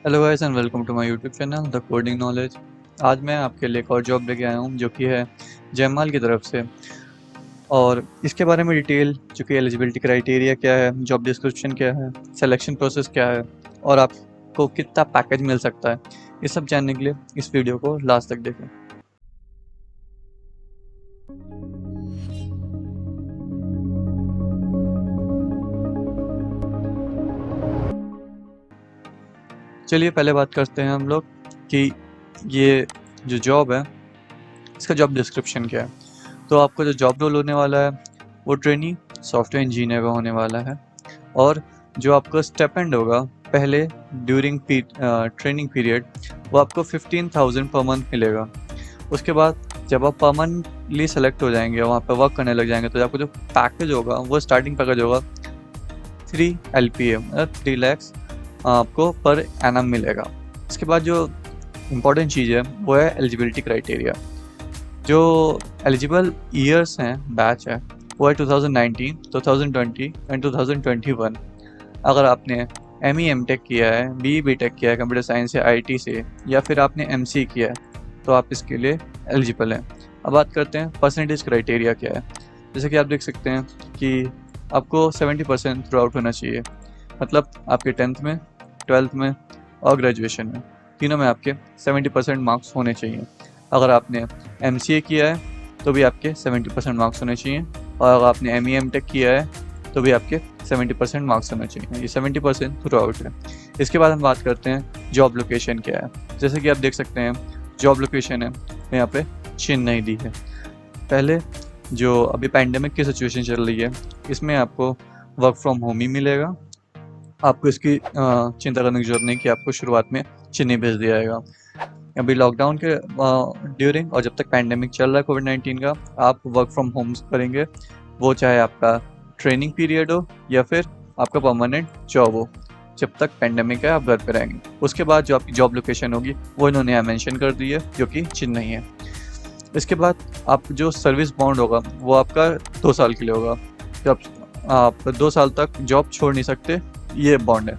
Hello guys and welcome to my YouTube channel the coding knowledge. आज मैं आपके लिए एक और जॉब लेके आया हूँ जो कि है जयमाल की तरफ से। और इसके बारे में डिटेल जो कि एलिजिबिलिटी क्राइटेरिया क्या है, जॉब डिस्क्रिप्शन क्या है, सिलेक्शन प्रोसेस क्या है और आपको कितना पैकेज मिल सकता है, ये सब जानने के लिए इस वीडियो को लास्ट तक देखें। चलिए पहले बात करते हैं हम लोग कि ये जो जॉब है इसका जॉब डिस्क्रिप्शन क्या है। तो आपका जो जॉब रोल होने वाला है वो ट्रेनी सॉफ्टवेयर इंजीनियर का होने वाला है। और जो आपका स्टेपेंड होगा पहले ड्यूरिंग ट्रेनिंग पीरियड वो आपको 15,000 पर मंथ मिलेगा। उसके बाद जब आप परमानेंटली सेलेक्ट हो जाएंगे, वहाँ पर वर्क करने लग जाएंगे, तो आपको जो पैकेज होगा वो स्टार्टिंग पैकेज होगा 3 LPA मतलब 3 लैक्स आपको पर एनम मिलेगा। इसके बाद जो इम्पोर्टेंट चीज़ है वो है एलिजिबिलिटी क्राइटेरिया। जो एलिजिबल ईयर्स हैं, बैच है, वो है 2019, 2020 एंड 2021। अगर आपने ME MTech किया है, BE BTech किया है कंप्यूटर साइंस या IT से, या फिर आपने MC किया है, तो आप इसके लिए एलिजिबल हैं। अब बात करते हैं परसेंटेज क्राइटेरिया क्या है। जैसे कि आप देख सकते हैं कि आपको 70% थ्रू आउट होना चाहिए, मतलब आपके 10th में, 12th में और ग्रेजुएशन में, तीनों में आपके 70% मार्क्स होने चाहिए। अगर आपने MCA किया है तो भी आपके 70% मार्क्स होने चाहिए, और अगर आपने ME MTech किया है तो भी आपके 70% मार्क्स होने चाहिए। ये 70% थ्रू आउट है। इसके बाद हम बात करते हैं जॉब लोकेशन क्या है। जैसे कि आप देख सकते हैं जॉब लोकेशन है यहाँ पे चेन्नई दी है। पहले जो अभी पैंडेमिक की सिचुएशन चल रही है, इसमें आपको वर्क फ्रॉम होम ही मिलेगा। आपको इसकी चिंता करने की जरूरत नहीं कि आपको शुरुआत में चेन्नई भेज दिया जाएगा। अभी लॉकडाउन के ड्यूरिंग और जब तक पैंडेमिक चल रहा है कोविड-19 का, आप वर्क फ्रॉम होम करेंगे, वो चाहे आपका ट्रेनिंग पीरियड हो या फिर आपका परमानेंट जॉब हो। जब तक पैंडेमिक है आप घर पे रहेंगे। उसके बाद जो आपकी जॉब लोकेशन होगी वो इन्होंने यहाँ मेंशन कर दी है, जो कि चेन्नई है। इसके बाद आप जो सर्विस बॉन्ड होगा वो आपका 2 साल के लिए होगा। जब आप 2 साल तक जॉब छोड़ नहीं सकते, ये बॉन्ड है।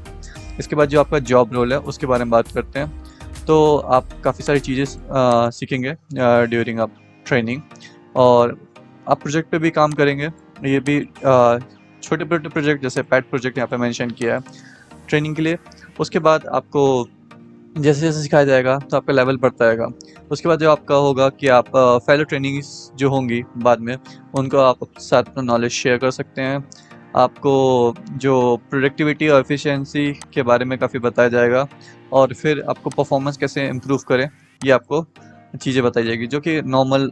इसके बाद जो आपका जॉब रोल है उसके बारे में बात करते हैं। तो आप काफ़ी सारी चीज़ें सीखेंगे ड्यूरिंग आप ट्रेनिंग, और आप प्रोजेक्ट पे भी काम करेंगे। ये भी छोटे छोटे प्रोजेक्ट जैसे पैट प्रोजेक्ट यहाँ पे मेंशन किया है ट्रेनिंग के लिए। उसके बाद आपको जैसे जैसे सिखाया जाएगा तो आपका लेवल बढ़ता जाएगा। उसके बाद जो आपका होगा कि आप फेलो ट्रेनिंग्स जो होंगी बाद में, उनको आप साथ अपना नॉलेज शेयर कर सकते हैं। आपको जो प्रोडक्टिविटी और एफिशिएंसी के बारे में काफ़ी बताया जाएगा, और फिर आपको परफॉर्मेंस कैसे इम्प्रूव करें ये आपको चीज़ें बताई जाएगी, जो कि नॉर्मल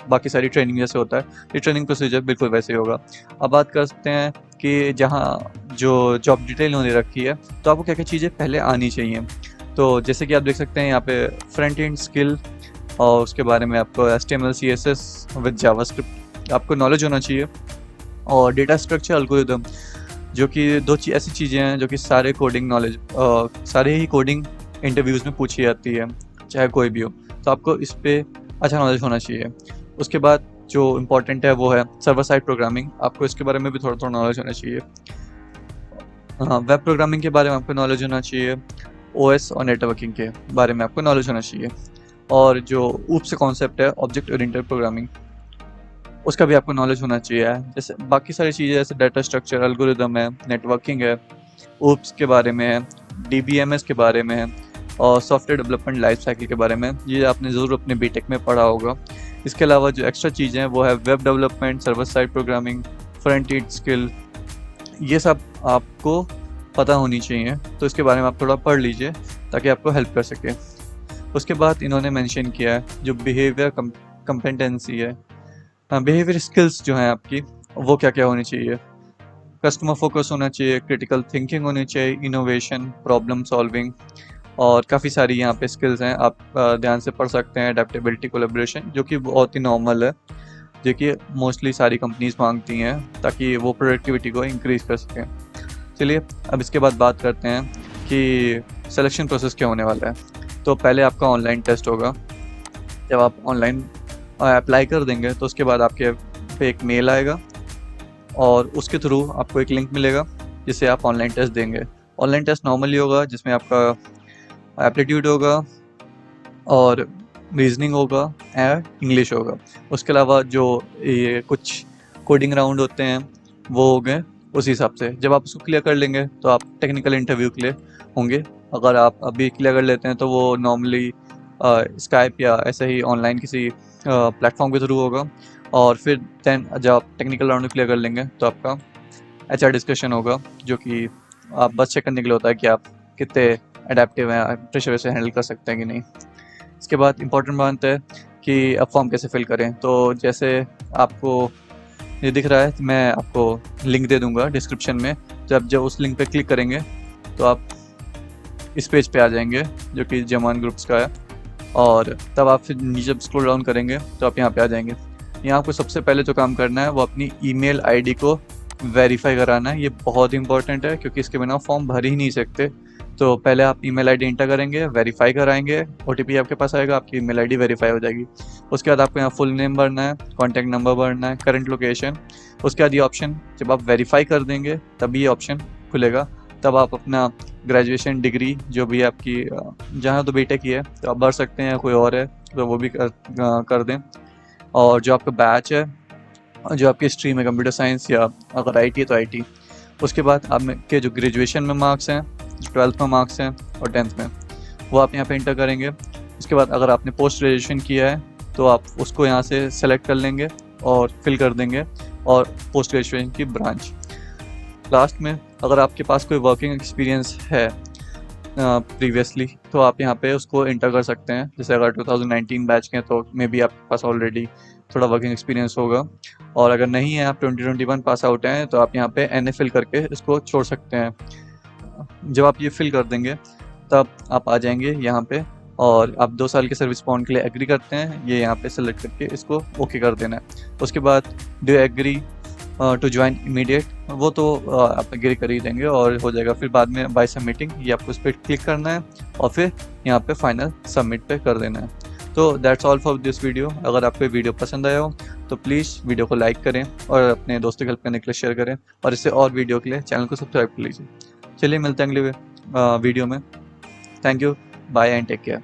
बाकी सारी ट्रेनिंग जैसे होता है। ये ट्रेनिंग प्रोसीजर बिल्कुल वैसे ही होगा। अब बात कर सकते हैं कि जहाँ जो जॉब डिटेल उन्होंने रखी है, तो आपको क्या क्या चीज़ें पहले आनी चाहिए। तो जैसे कि आप देख सकते हैं यहाँ पे फ्रंट एंड स्किल, और उसके बारे में आपको HTML CSS विद जावास्क्रिप्ट आपको नॉलेज होना चाहिए, और डेटा स्ट्रक्चर एल्गोरिदम, जो कि ऐसी चीज़ें हैं जो कि सारे कोडिंग नॉलेज सारे ही कोडिंग इंटरव्यूज़ में पूछी जाती है, चाहे कोई भी हो। तो आपको इस पर अच्छा नॉलेज होना चाहिए। उसके बाद जो इम्पोर्टेंट है वो है सर्वर साइड प्रोग्रामिंग, आपको इसके बारे में भी थोड़ा थोड़ा नॉलेज होना चाहिए। वेब प्रोग्रामिंग के बारे में आपको नॉलेज होना चाहिए। OS और नेटवर्किंग के बारे में आपको नॉलेज होना चाहिए। और जो ऊप से कॉन्सेप्ट है ऑब्जेक्ट ओरिएंटेड प्रोग्रामिंग, उसका भी आपको नॉलेज होना चाहिए। जैसे बाकी सारी चीज़ें जैसे डाटा स्ट्रक्चर एल्गोरिदम है, नेटवर्किंग है, ऊप्स के बारे में है, DBMS के बारे में है, और सॉफ्टवेयर डेवलपमेंट लाइफ साइकिल के बारे में, ये आपने ज़रूर अपने BTech में पढ़ा होगा। इसके अलावा जो एक्स्ट्रा चीज़ें हैं वो है web development, server side programming, front end skill, ये सब आपको पता होनी चाहिए। तो इसके बारे में आप थोड़ा पढ़ लीजिए ताकि आपको हेल्प कर सके। उसके बाद इन्होंने मेंशन किया है जो बिहेवियर कम्पेटेंसी है, बिहेवियर स्किल्स जो हैं आपकी, वो क्या क्या होनी चाहिए। कस्टमर फोकस होना चाहिए, क्रिटिकल थिंकिंग होनी चाहिए, इनोवेशन, प्रॉब्लम सॉल्विंग, और काफ़ी सारी यहाँ पे स्किल्स हैं, आप ध्यान से पढ़ सकते हैं। अडेप्टेबिलिटी, कोलैबोरेशन, जो कि बहुत ही नॉर्मल है, जो कि मोस्टली सारी कंपनीज मांगती हैं ताकि वो प्रोडक्टिविटी को इंक्रीज़ कर सकें। चलिए अब इसके बाद बात करते हैं कि सिलेक्शन प्रोसेस क्या होने वाला है। तो पहले आपका ऑनलाइन टेस्ट होगा। जब आप ऑनलाइन अप्लाई कर देंगे तो उसके बाद आपके पे एक मेल आएगा, और उसके थ्रू आपको एक लिंक मिलेगा जिससे आप ऑनलाइन टेस्ट देंगे। ऑनलाइन टेस्ट नॉर्मली होगा जिसमें आपका एप्टीट्यूड होगा और रीजनिंग होगा एंड इंग्लिश होगा। उसके अलावा जो ये कुछ कोडिंग राउंड होते हैं वो हो गए उसी हिसाब से। जब आप उसको क्लियर कर लेंगे तो आप टेक्निकल इंटरव्यू के लिए होंगे। अगर आप अभी क्लियर कर लेते हैं तो वो नॉर्मली स्काइप या ऐसे ही ऑनलाइन किसी प्लेटफॉर्म के थ्रू होगा। और फिर देन जब आप टेक्निकल राउंड क्लियर कर लेंगे तो आपका HR डिस्कशन होगा, जो कि आप बस चेक करने के लिए होता है कि आप कितने अडेप्टिव हैं, प्रेशर वैसे हैंडल कर सकते हैं कि नहीं। इसके बाद इम्पोर्टेंट बात है कि अब फॉर्म कैसे फिल करें। तो जैसे आपको ये दिख रहा है तो मैं आपको लिंक दे दूंगा डिस्क्रिप्शन में। जब उस लिंक पे क्लिक करेंगे तो आप इस पेज पे आ जाएंगे जो कि जमान ग्रुप्स का है। और तब आप फिर नीचे स्क्रॉल डाउन करेंगे तो आप यहाँ पे आ जाएंगे। यहाँ आपको सबसे पहले जो काम करना है वो अपनी ईमेल आईडी को वेरीफाई कराना है। ये बहुत इंपॉर्टेंट है क्योंकि इसके बिना फॉर्म भर ही नहीं सकते। तो पहले आप ईमेल आईडी एंटर करेंगे, वेरीफाई कराएंगे, OTP आपके पास आएगा, आपकी ईमेल आईडी वेरीफाई हो जाएगी। उसके बाद आपको यहाँ फुल नेम भरना है, कॉन्टैक्ट नंबर भरना है, करंट लोकेशन। उसके बाद ये ऑप्शन जब आप वेरीफाई कर देंगे तभी ये ऑप्शन खुलेगा। तब आप अपना ग्रेजुएशन डिग्री जो भी आपकी जहाँ तो बीटेक की है तो आप भर सकते हैं, कोई और है तो वो भी कर दें। और जो आपका बैच है, जो आपकी स्ट्रीम है कंप्यूटर साइंस या अगर IT है तो IT। उसके बाद आपके जो ग्रेजुएशन में मार्क्स हैं, 12th में मार्क्स हैं और 10th में, वो आप यहाँ पे इंटर करेंगे। उसके बाद अगर आपने पोस्ट ग्रेजुएशन किया है तो आप उसको यहाँ से सेलेक्ट कर लेंगे और फिल कर देंगे, और पोस्ट ग्रेजुएशन की ब्रांच। लास्ट में अगर आपके पास कोई वर्किंग एक्सपीरियंस है प्रीवियसली तो आप यहाँ पे उसको इंटर कर सकते हैं। जैसे अगर 2019 बैच के हैं तो मे बी आपके पास ऑलरेडी थोड़ा वर्किंग एक्सपीरियंस होगा। और अगर नहीं है, आप 2021 पास आउट हैं, तो आप यहाँ पे NA फिल करके इसको छोड़ सकते हैं। जब आप ये फिल कर देंगे तब आप आ जाएंगे यहाँ पे, और आप 2 साल के सर्विस बॉन्ड के लिए एग्री करते हैं, ये यहाँ पे सेलेक्ट करके इसको ओके कर देना है। उसके बाद do agree to join immediate, वो तो आप एग्री कर ही देंगे और हो जाएगा। फिर बाद में बाय सबमिटिंग ये आपको उस पर क्लिक करना है और फिर यहाँ पे फाइनल सबमिट पे कर देना है। तो that's all for this video. अगर आपको वीडियो पसंद आया हो तो प्लीज़ वीडियो को लाइक करें और अपने दोस्तों की हेल्प करने के लिए शेयर करें, और इससे और वीडियो के लिए चैनल को सब्सक्राइब कर लीजिए। चलिए मिलते हैं अगले वीडियो में। Thank you, bye and take care.